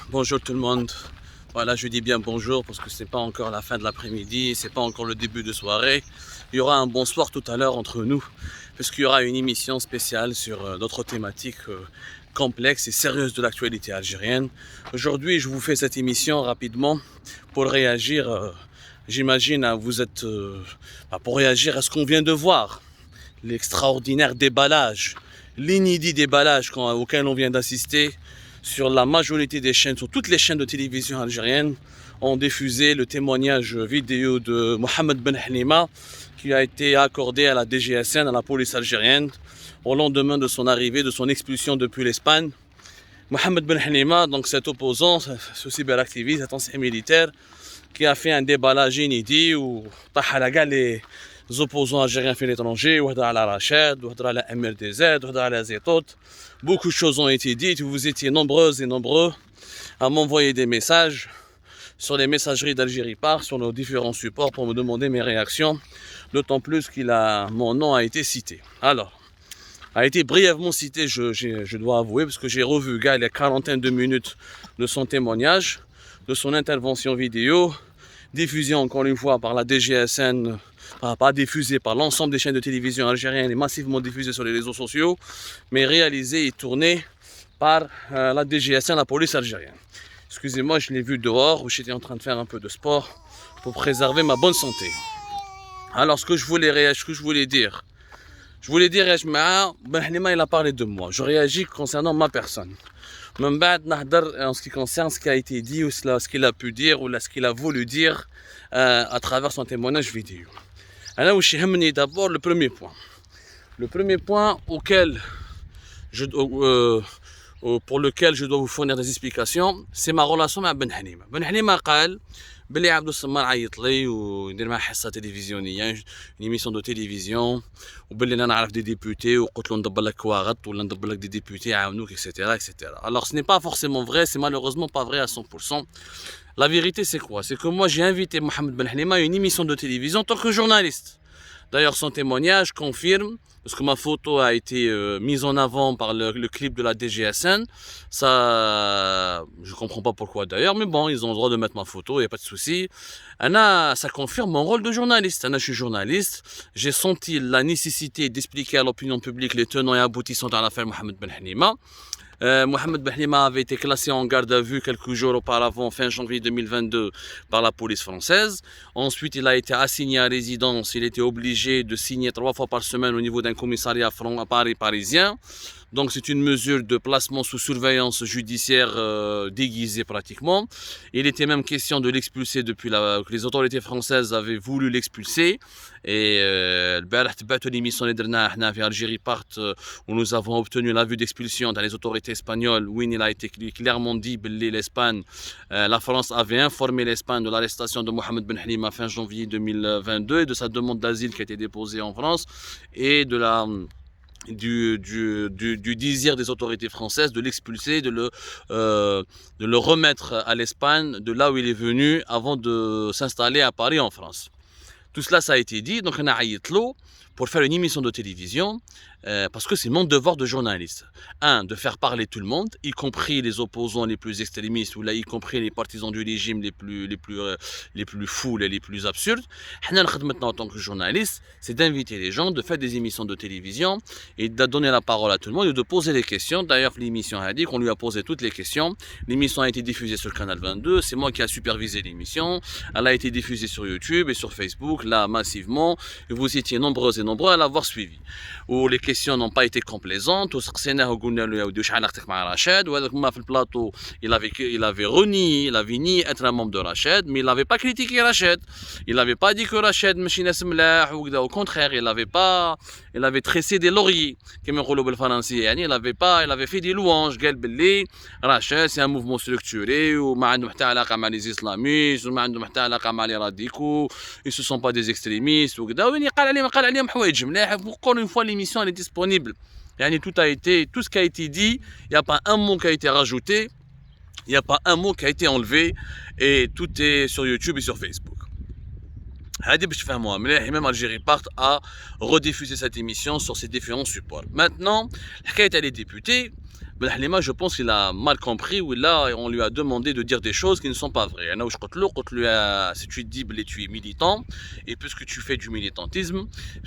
Bonjour tout le monde. Voilà, je dis bien bonjour parce que c'est pas encore la fin de l'après-midi, c'est pas encore le début de soirée. Il y aura un bonsoir tout à l'heure entre nous, parce qu'il y aura une émission spéciale sur d'autres thématiques complexes et sérieuses de l'actualité algérienne. Aujourd'hui, je vous fais cette émission rapidement pour réagir. J'imagine, vous êtes pour réagir à ce qu'on vient de voir, l'extraordinaire déballage, l'inédit déballage auquel on vient d'assister sur la majorité des chaînes, sur toutes les chaînes de télévision algériennes, ont diffusé le témoignage vidéo de Mohamed Ben Hlima qui a été accordé à la DGSN, à la police algérienne, au lendemain de son arrivée, de son expulsion depuis l'Espagne. Mohamed Ben Hlima, donc cet opposant, ce cyberactiviste, cet ancien militaire, qui a fait un déballage inédit où les opposants algériens fait l'étranger, à la Rachid, à la MRDZ, à la Zetot. Beaucoup de choses ont été dites, vous étiez nombreuses et nombreux à m'envoyer des messages sur les messageries d'Algérie Part, sur nos différents supports pour me demander mes réactions, d'autant plus mon nom a été cité. Alors, a été brièvement cité, je dois avouer, parce que j'ai revu il y a quarantaine de minutes de son témoignage, de son intervention vidéo, diffusée encore une fois par la DGSN, pas diffusée par l'ensemble des chaînes de télévision algériennes et massivement diffusée sur les réseaux sociaux, mais réalisée et tournée par la DGSN, la police algérienne. Excusez-moi, je l'ai vu dehors où j'étais en train de faire un peu de sport pour préserver ma bonne santé. Alors, ce que je voulais dire, Ben Hlima, il a parlé de moi. Je réagis concernant ma personne. En ce qui concerne ce qui a été dit ou ce qu'il a pu dire ou ce qu'il a voulu dire à travers son témoignage vidéo. Alors, d'abord le premier point. Le premier point pour lequel je dois vous fournir des explications, c'est ma relation avec Ben Hlima. Ben Hlima قال بلي عبد الصمار عيط لي ويدير معاه حصه تلفزيونيه une émission de télévision وبلي انا نعرف دي ديبوتي وقلت له ندبر لك كواغط ولا ندبر لك دي ديبوتي يعاونوك etc. Alors ce n'est pas forcément vrai, c'est malheureusement pas vrai à 100%. La vérité c'est quoi? C'est que moi j'ai invité Mohamed Ben Hlima à une émission de télévision en tant que journaliste. D'ailleurs son témoignage confirme, parce que ma photo a été mise en avant par le clip de la DGSN. Ça, je comprends pas pourquoi d'ailleurs, mais bon, ils ont le droit de mettre ma photo, il n'y a pas de souci. Ça confirme mon rôle de journaliste. Je suis journaliste, j'ai senti la nécessité d'expliquer à l'opinion publique les tenants et aboutissants dans l'affaire Mohamed Ben Hlima. Mohamed Ben Hlima avait été classé en garde à vue quelques jours auparavant, fin janvier 2022, par la police française. Ensuite, il a été assigné à résidence. Il était obligé de signer 3 fois par semaine au niveau d'un commissariat à Paris parisien. Donc c'est une mesure de placement sous surveillance judiciaire déguisée pratiquement. Il était même question de l'expulser depuis que les autorités françaises avaient voulu l'expulser. Et l'émission Algérie Part où nous avons obtenu l'avis d'expulsion dans les autorités espagnoles, où il a été clairement dit que l'Espagne, la France avait informé l'Espagne de l'arrestation de Mohamed Ben Hlima fin janvier 2022 et de sa demande d'asile qui a été déposée en France et du désir des autorités françaises de l'expulser, de le remettre à l'Espagne, de là où il est venu avant de s'installer à Paris en France. Tout cela, ça a été dit, donc on a Aïtlo pour faire une émission de télévision, parce que c'est mon devoir de journaliste. De faire parler tout le monde, y compris les opposants les plus extrémistes, ou là, y compris les partisans du régime les plus fous et les plus absurdes. Maintenant, en tant que journaliste, c'est d'inviter les gens, de faire des émissions de télévision, et de donner la parole à tout le monde, et de poser les questions. D'ailleurs, l'émission a dit qu'on lui a posé toutes les questions. L'émission a été diffusée sur le canal 22, c'est moi qui a supervisé l'émission. Elle a été diffusée sur YouTube et sur Facebook, là, massivement, et vous étiez nombreux et nombreux à l'avoir suivi. Où les questions n'ont pas été complaisantes, il avait renié, il avait nié être un membre de Rachid, mais il n'avait pas critiqué Rachid. Il n'avait pas dit que Rachid au contraire, il avait tressé des lauriers, il avait fait des louanges, Rachid c'est un mouvement structuré, les islamistes, les radicaux, ils ne sont pas des extrémistes. Encore une fois, l'émission elle est disponible. Tout ce qui a été dit, il n'y a pas un mot qui a été rajouté, il n'y a pas un mot qui a été enlevé, et tout est sur YouTube et sur Facebook. Même Algérie Part a rediffusé cette émission sur ses différents supports. Maintenant, la qualité des députés, Ben Halima, je pense qu'il a mal compris, ou là, on lui a demandé de dire des choses qui ne sont pas vraies. Si tu dis que tu es militant, et puisque tu fais du militantisme,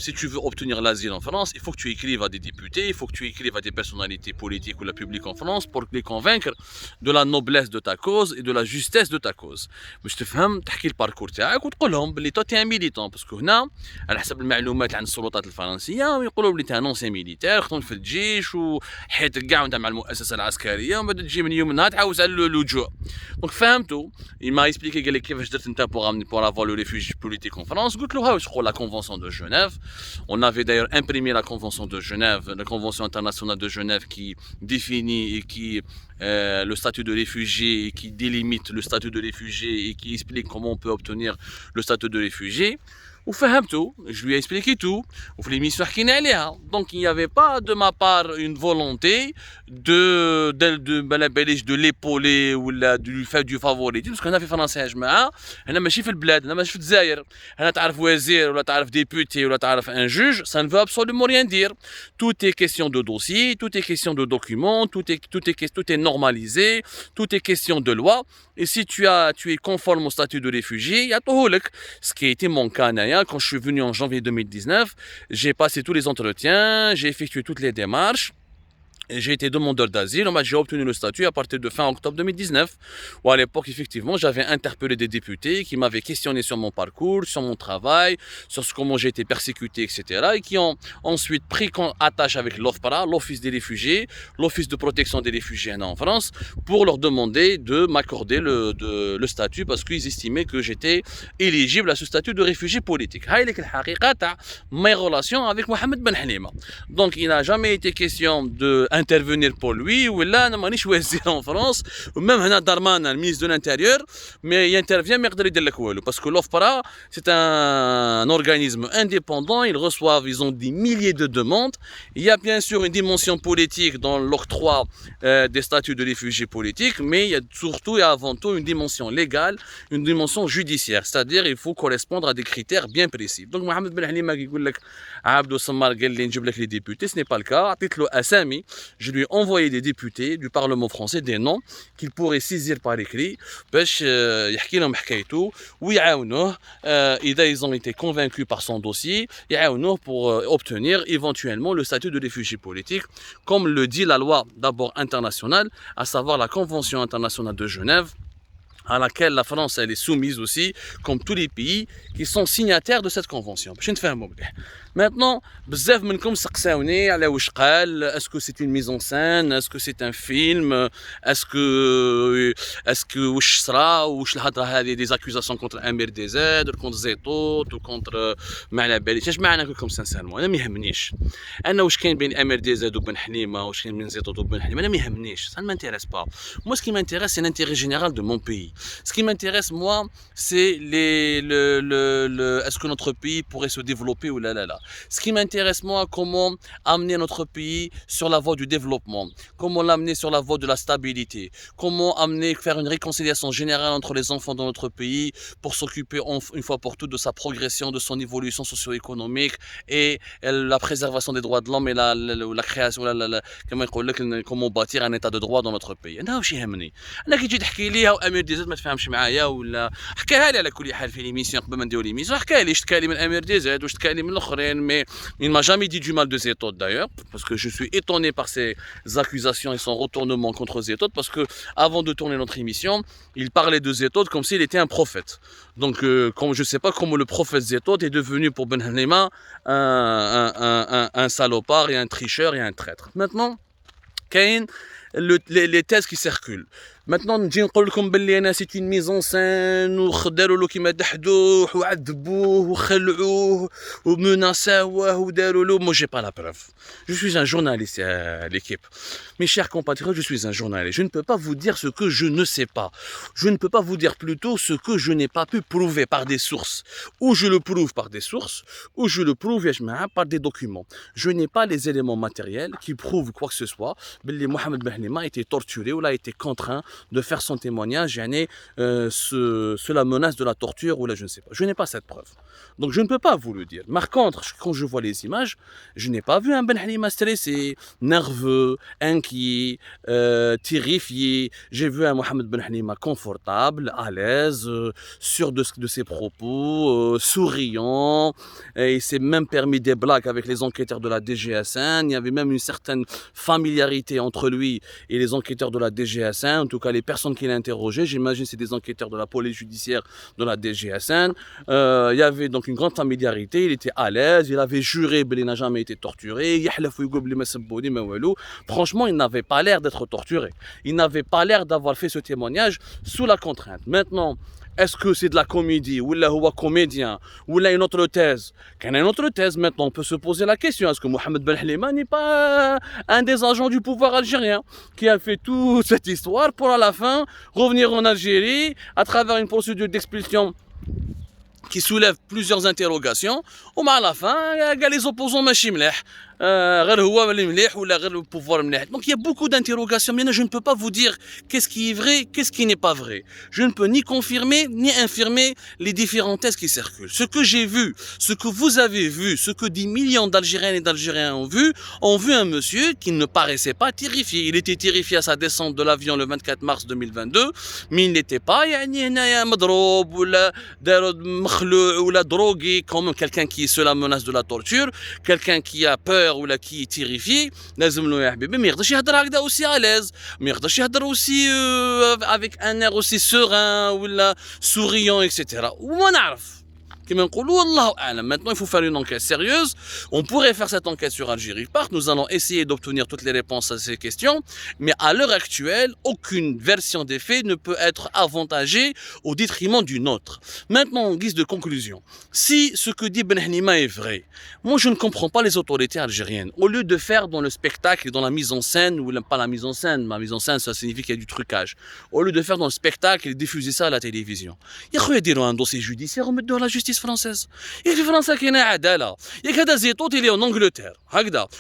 si tu veux obtenir l'asile en France, il faut que tu écrives à des députés, il faut que tu écrives à des personnalités politiques ou la publique en France pour les convaincre de la noblesse de ta cause et de la justesse de ta cause. باش تفهم تحكي الباركور تاعك وتقول لهم بلي تو تي ان ميليتون باسكو هنا على حسب المعلومات عن السلطات الفرنسيه يقولوا بلي تاع نونسي ميليتير خدمت في الجيش وحياتك كاع وانت مع المؤسسه العسكريه ومن بعد تجي من يومها تعاوز على اللجوء. دونك فهمتوا il m'a expliqué قال لي كيفاش درت انت pour avoir le refuge politique en France. قلت له ها واش تقول la convention de Genève. On avait d'ailleurs imprimé la convention de Genève, la convention internationale de Genève qui définit et qui le statut de réfugié et qui délimite le statut de réfugié et qui explique comment on peut obtenir le statut de réfugié. وفهمته, je lui ai expliqué tout. وفي l'émission حكينا عليها. Donc il n'y avait pas de ma part une volonté de l'épauler ou de lui faire du favoritisme parce qu'on a في فرنسا يا جماعه هنا ماشي في البلاد, هنا ماشي في الجزائر. هنا تعرف وزير ولا تعرف député ولا تعرف un juge, ça ne veut absolument rien dire. Tout est question de dossier, tout est question de documents, tout est normalisé, tout est question de loi. Et si tu es conforme au statut de réfugié, يعطوهولك. Ce qui a été mon cas quand je suis venu en janvier 2019, j'ai passé tous les entretiens, j'ai effectué toutes les démarches. J'ai été demandeur d'asile, j'ai obtenu le statut à partir de fin octobre 2019, où à l'époque, effectivement, j'avais interpellé des députés qui m'avaient questionné sur mon parcours, sur mon travail, sur comment j'ai été persécuté, etc. et qui ont ensuite pris attache avec l'OFPRA, l'Office des réfugiés, l'Office de protection des réfugiés en France, pour leur demander de m'accorder le statut parce qu'ils estimaient que j'étais éligible à ce statut de réfugié politique. Mes relations avec Mohamed Ben Halima. Donc, il n'a jamais été question d'intervenir pour lui, ou là, je ne choisir en France, ou même Darmanin, le ministre de l'Intérieur, mais il intervient, mais parce que l'OFPRA, c'est un organisme indépendant, ils ont des milliers de demandes. Il y a bien sûr une dimension politique dans l'octroi des statuts de réfugiés politiques, mais il y a surtout et avant tout une dimension légale, une dimension judiciaire, c'est-à-dire il faut correspondre à des critères bien précis. Donc Mohamed Ben Halima qui dit Abdou Sammar قال لي نجيب لك les députés, ce n'est pas le cas. عطيت له أسامي, je lui ai envoyé des députés du Parlement français, des noms qu'il pourrait saisir par écrit باش يحكي لهم حكايته ويعاونوه إذا ils ont été convaincus par son dossier, يعاونوه pour obtenir éventuellement le statut de réfugié politique comme le dit la loi d'abord internationale, à savoir la Convention internationale de Genève, à laquelle la France elle est soumise aussi, comme tous les pays qui sont signataires de cette convention. Maintenant, بزاف منكم سقساوني على واش قال, est-ce que c'est une mise en scène, est-ce que c'est un film, est-ce que واش صرا واش الهضره هذه des accusations contre MRDZ, contre زيتوت وكونتر ما على باليش. اش معنى نقول لكم سانسيرمون, انا ما يهمنيش انا واش كاين بين MRDZ وبن حليمه, واش كاين بين زيتوت وبن حليمه, انا ما يهمنيش, ça ne m'intéresse pas. Moi ce qui m'intéresse c'est l'intérêt général de mon pays. Ce qui m'intéresse moi c'est est-ce que notre pays pourrait se développer ou là. Ce qui m'intéresse moi, comment amener notre pays sur la voie du développement, comment l'amener sur la voie de la stabilité, comment faire une réconciliation générale entre les enfants dans notre pays pour s'occuper une fois pour toutes de sa progression, de son évolution socio-économique et la préservation des droits de l'homme et la création, comment bâtir un état de droit dans notre pays. أنا واش يهمني, أنا كي تجي تحكي لي أمير دي زيد ما تفهمش معايا ولا حكاها لي على كل حال في ليميسيون قبل ما نديرو ليميسيون, حكى لي شتكى لي من أمير دي زيد وشتكى لي من الآخرين. Mais il ne m'a jamais dit du mal de Zetot d'ailleurs, parce que je suis étonné par ses accusations et son retournement contre Zetot, parce que avant de tourner notre émission, il parlait de Zetot comme s'il était un prophète. Donc, comme je ne sais pas comment le prophète Zetot est devenu pour Ben Halima un salopard et un tricheur et un traître. Maintenant, Cain, les thèses qui circulent. Maintenant نجي نقول لكم باللي انا سيت اون ميزون سان وداروا له كيما دحدوه وعذبوه وخلعوه ومناساوه وداروا له. Moi j'ai pas la preuve. Je suis un journaliste à l'équipe. Mes chers compatriotes, je suis un journaliste. Je ne peux pas vous dire ce que je ne sais pas. Je ne peux pas vous dire plutôt ce que je n'ai pas pu prouver par des sources. Ou je le prouve par des sources, ou je le prouve par des documents. Je n'ai pas les éléments matériels qui prouvent quoi que ce soit. Mohamed Ben Halima a été torturé ou a été contraint de faire son témoignage sous la menace de la torture ou là je ne sais pas. Je n'ai pas cette preuve. Donc je ne peux pas vous le dire. Par contre, quand je vois les images, je n'ai pas vu un Ben Halima stressé, nerveux, inquiet, terrifié. J'ai vu un Mohamed Ben Halima confortable, à l'aise, sûr de ses propos, souriant. Et il s'est même permis des blagues avec les enquêteurs de la DGSN. Il y avait même une certaine familiarité entre lui et les enquêteurs de la DGSN. En tout cas, les personnes qu'il a interrogées, j'imagine c'est des enquêteurs de la police judiciaire de la DGSN. Il y avait donc une grande familiarité, il était à l'aise, il avait juré qu'il n'a jamais été torturé. Franchement, il n'avait pas l'air d'être torturé. Il n'avait pas l'air d'avoir fait ce témoignage sous la contrainte. Maintenant, est-ce que c'est de la comédie, ou là, ou comédien, ou là, une autre thèse? Quand il y a une autre thèse, maintenant, on peut se poser la question, est-ce que Mohamed Ben Halima n'est pas un des agents du pouvoir algérien qui a fait toute cette histoire pour à la fin revenir en Algérie à travers une procédure d'expulsion qui soulève plusieurs interrogations, ومع la fin, il y a les opposants ماشي مليح. غير هو اللي مليح ولا غير le pouvoir مليح. Donc il y a beaucoup d'interrogations. Mais je ne peux pas vous dire qu'est-ce qui est vrai, qu'est-ce qui n'est pas vrai. Je ne peux ni confirmer ni infirmer les différentes thèses qui circulent. Ce que j'ai vu, ce que vous avez vu, ce que des millions d'Algériennes et d'Algériens ont vu un monsieur qui ne paraissait pas terrifié. Il était terrifié à sa descente de l'avion le 24 mars 2022, mais il n'était pas يعني هنايا مضروب ولا مخلوع ولا drogué comme quelqu'un qui est sous la menace de la torture, quelqu'un qui a peur ou là qui est terrifié, لازم له يا حبيبي ما يقدرش يهضر هكذا aussi à l'aise, ما يقدرش يهضر aussi avec un air aussi serein ou là souriant etc. وما نعرف Maintenant, il faut faire une enquête sérieuse. On pourrait faire cette enquête sur Algérie Park. Nous allons essayer d'obtenir toutes les réponses à ces questions. Mais à l'heure actuelle, aucune version des faits ne peut être avantagée au détriment d'une autre. Maintenant, en guise de conclusion, si ce que dit Ben Halima est vrai, moi je ne comprends pas les autorités algériennes. Au lieu de faire dans le spectacle et dans la mise en scène, ou pas la mise en scène, ma mise en scène ça signifie qu'il y a du trucage. Au lieu de faire dans le spectacle et diffuser ça à la télévision. Il y a un dossier judiciaire, on met dans la justice française. Et le français qui est là, il y a des états, il est en Angleterre.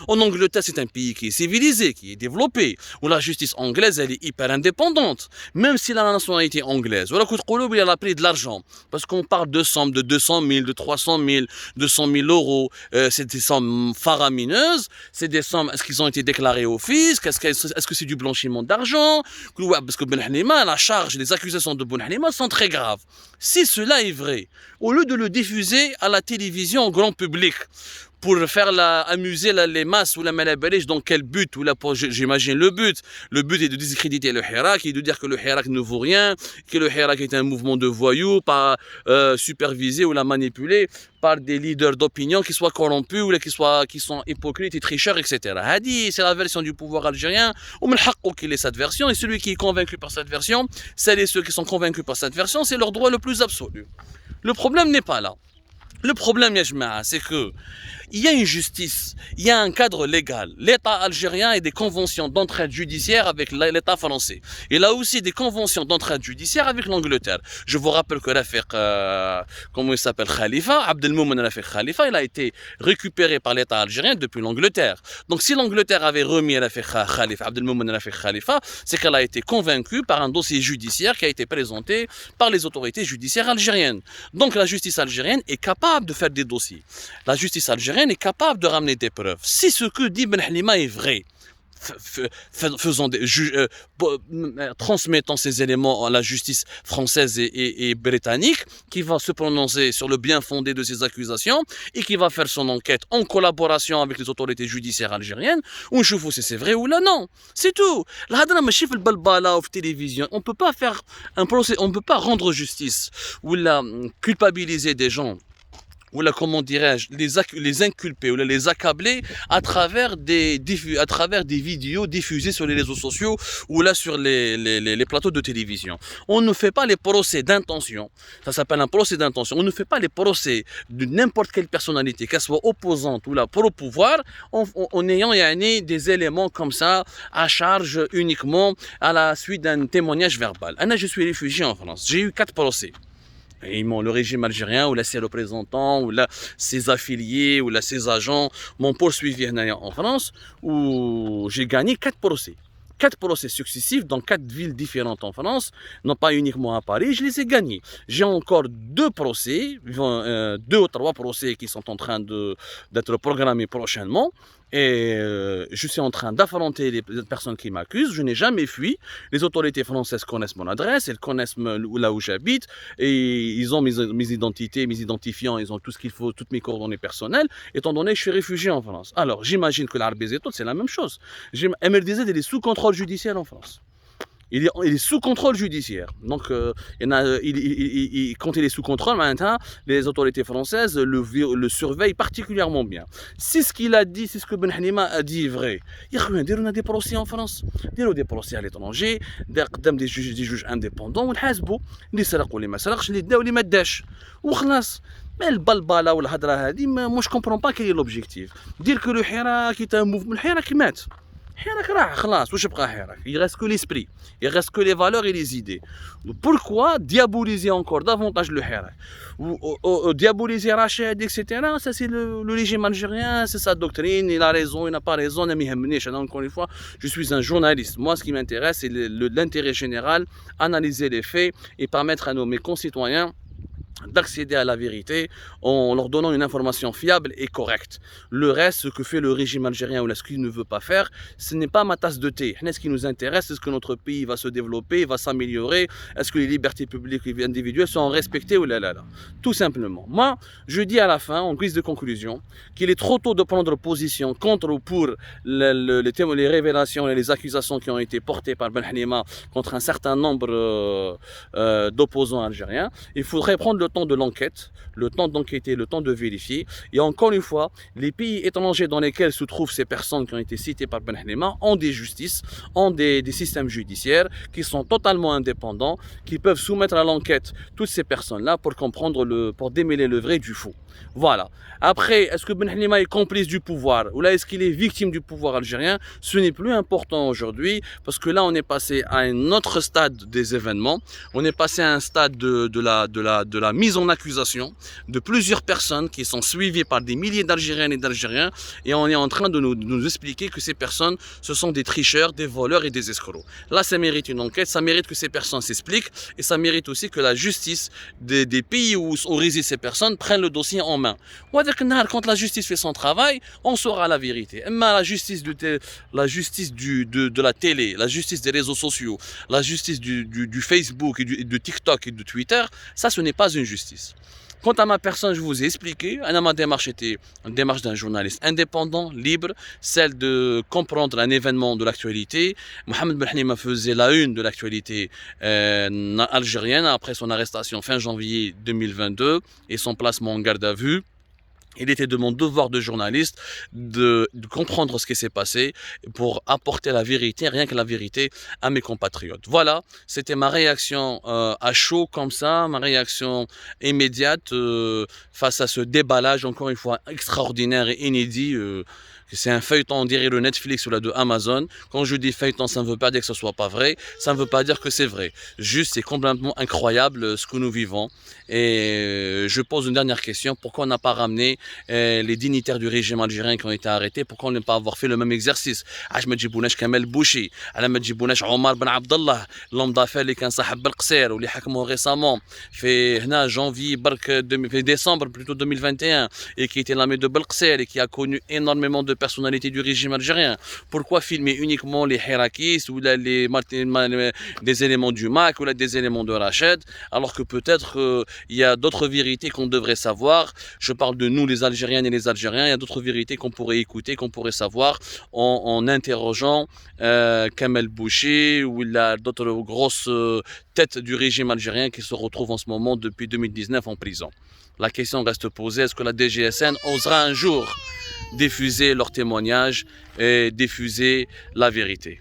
En Angleterre, c'est un pays qui est civilisé, qui est développé, où la justice anglaise, elle est hyper indépendante, même si la nationalité anglaise. Voilà, il a pris de l'argent, parce qu'on parle de sommes de 200 000, de 300 000, 200 000 euros. C'est des sommes faramineuses, c'est des sommes, est-ce qu'ils ont été déclarés au fisc, est-ce que c'est du blanchiment d'argent? Parce que Ben Halima, la charge, les accusations de Ben Halima sont très graves. Si cela est vrai, au lieu de le diffuser à la télévision au grand public, pour faire amuser les masses ou la malabarige, dans quel but ou j'imagine le but est de discréditer le Hirak et de dire que le Hirak ne vaut rien, que le Hirak est un mouvement de voyous pas supervisé ou la manipulé par des leaders d'opinion qui soient corrompus ou qui sont hypocrites et tricheurs, etc. Hadi, c'est la version du pouvoir algérien, ou qu'il est cette version, et celui qui est convaincu par cette version, celles et ceux qui sont convaincus par cette version, c'est leur droit le plus absolu. Le problème n'est pas là. Le problème, c'est que il y a une justice, il y a un cadre légal. L'État algérien a des conventions d'entraide judiciaire avec l'État français. Il a aussi des conventions d'entraide judiciaire avec l'Angleterre. Je vous rappelle que l'affaire, comment il s'appelle, Khalifa, Abdelmoumen l'affaire Khalifa, il a été récupéré par l'État algérien depuis l'Angleterre. Donc si l'Angleterre avait remis l'affaire Khalifa, Abdelmoumen l'affaire Khalifa, c'est qu'elle a été convaincue par un dossier judiciaire qui a été présenté par les autorités judiciaires algériennes. Donc la justice algérienne est capable de faire des dossiers. La justice algérienne est capable de ramener des preuves. Si ce que dit Ben Halima est vrai, transmettant ces éléments à la justice française et britannique, qui va se prononcer sur le bien fondé de ces accusations et qui va faire son enquête en collaboration avec les autorités judiciaires algériennes, on chauffe si c'est vrai ou là non. C'est tout. La télévision, on peut pas faire un procès, on peut pas rendre justice ou culpabiliser des gens ou là, comment dirais-je, les inculper ou les accabler à travers des vidéos diffusées sur les réseaux sociaux ou là sur les plateaux de télévision. On ne fait pas les procès d'intention. Ça s'appelle un procès d'intention. On ne fait pas les procès de n'importe quelle personnalité, qu'elle soit opposante ou là pour le pouvoir, en ayant des éléments comme ça à charge uniquement à la suite d'un témoignage verbal. Anna, je suis réfugié en France. J'ai eu 4 procès. Et le régime algérien, ou là ses représentants, ou là ses affiliés, ou là ses agents m'ont poursuivi en France, où j'ai gagné 4 procès. 4 procès successifs dans 4 villes différentes en France, non pas uniquement à Paris, je les ai gagnés. J'ai encore 2 procès, 2 ou 3 procès qui sont en train d'être programmés prochainement. Et je suis en train d'affronter les personnes qui m'accusent. Je n'ai jamais fui. Les autorités françaises connaissent mon adresse, elles connaissent là où j'habite, et ils ont mes identités, mes identifiants, ils ont tout ce qu'il faut, toutes mes coordonnées personnelles, étant donné que je suis réfugié en France. Alors, j'imagine que l'Arabie Saoudite, c'est la même chose. MRDZ, elle est sous contrôle judiciaire en France. Il est sous contrôle judiciaire. Donc, quand il est sous contrôle, maintenant, les autorités françaises le surveillent particulièrement bien. Si ce qu'il a dit, c'est ce que Ben Hanima a dit est vrai, il y a des procès en France, il y a des procès à l'étranger, des juges indépendants, ونحاسبوا اللي سرق واللي ما سرقش اللي دا واللي ما داش وخلاص. Mais البلبله والهضره هذه moi je comprends pas quel est l'objectif. Dire que le Hirak est un mouvement, le Hirak مات. Hirak rah, خلاص, واش بقى Hirak? Il reste que l'esprit, il reste que les valeurs et les idées. Pourquoi diaboliser encore davantage le Hirak? Ou diaboliser Rachid, etc. Ça c'est le régime algérien, c'est sa doctrine, il a raison, il n'a pas raison, encore une fois, je suis un journaliste. Moi ce qui m'intéresse c'est l'intérêt général, analyser les faits et permettre à mes concitoyens d'accéder à la vérité en leur donnant une information fiable et correcte. Le reste, ce que fait le régime algérien ou ce qu'il ne veut pas faire, ce n'est pas ma tasse de thé. Ce qui nous intéresse, est-ce que notre pays va se développer, va s'améliorer, est-ce que les libertés publiques et individuelles sont respectées ou là. Tout simplement. Moi, je dis à la fin, en guise de conclusion, qu'il est trop tôt de prendre position contre ou pour les révélations et les accusations qui ont été portées par Ben Hanima contre un certain nombre d'opposants algériens. Il faudrait prendre le temps de l'enquête, le temps d'enquêter, le temps de vérifier. Et encore une fois, les pays étrangers dans lesquels se trouvent ces personnes qui ont été citées par Ben Hanima ont des justices, ont des systèmes judiciaires qui sont totalement indépendants, qui peuvent soumettre à l'enquête toutes ces personnes-là pour pour démêler le vrai du faux. Voilà. Après, est-ce que Ben Hanima est complice du pouvoir ou là est-ce qu'il est victime du pouvoir algérien? Ce n'est plus important aujourd'hui parce que là on est passé à un autre stade des événements. On est passé à un stade de la mise en accusation de plusieurs personnes qui sont suivies par des milliers d'Algériennes et d'Algériens et on est en train de nous expliquer que ces personnes ce sont des tricheurs, des voleurs et des escrocs. Là ça mérite une enquête, ça mérite que ces personnes s'expliquent et ça mérite aussi que la justice des pays où résident ces personnes prenne le dossier en main. Quand la justice fait son travail, on saura la vérité. Mais la justice de la télé, la justice des réseaux sociaux, la justice du Facebook et de TikTok et de Twitter, ça ce n'est pas une justice. Quant à ma personne, je vous ai expliqué, ma démarche était une démarche d'un journaliste indépendant, libre, celle de comprendre un événement de l'actualité. Mohamed Ben Hanima faisait la une de l'actualité algérienne après son arrestation fin janvier 2022 et son placement en garde à vue. Il était de mon devoir de journaliste de comprendre ce qui s'est passé pour apporter la vérité, rien que la vérité, à mes compatriotes. Voilà, c'était ma réaction à chaud comme ça, ma réaction immédiate face à ce déballage, encore une fois, extraordinaire et inédit. C'est un feuilleton, on dirait le Netflix ou la de Amazon. Quand je dis feuilleton, ça ne veut pas dire que ce soit pas vrai. Ça ne veut pas dire que c'est vrai. Juste, c'est complètement incroyable ce que nous vivons. Et je pose une dernière question. Pourquoi on n'a pas ramené les dignitaires du régime algérien qui ont été arrêtés? Pourquoi on n'a pas avoir fait le même exercice? ما تجيبوناش كمال بوشي, ما تجيبوناش عمر بن عبد الله, l'homme d'affaires اللي كان صاحب بالقصير واللي حكمه récemment في هنا janvier في décembre plutôt 2021 et qui était l'ami de Belqser et qui a connu énormément de personnalités du régime algérien. Pourquoi filmer uniquement les Hirakistes ou des éléments du MAC ou des éléments de Rachid alors que peut-être il y a d'autres vérités qu'on devrait savoir. Je parle de nous les Algériennes et les Algériens, il y a d'autres vérités qu'on pourrait écouter, qu'on pourrait savoir en interrogeant Kamel Boucher ou d'autres grosses têtes du régime algérien qui se retrouvent en ce moment depuis 2019 en prison. La question reste posée, est-ce que la DGSN osera un jour diffuser leurs témoignages et diffuser la vérité?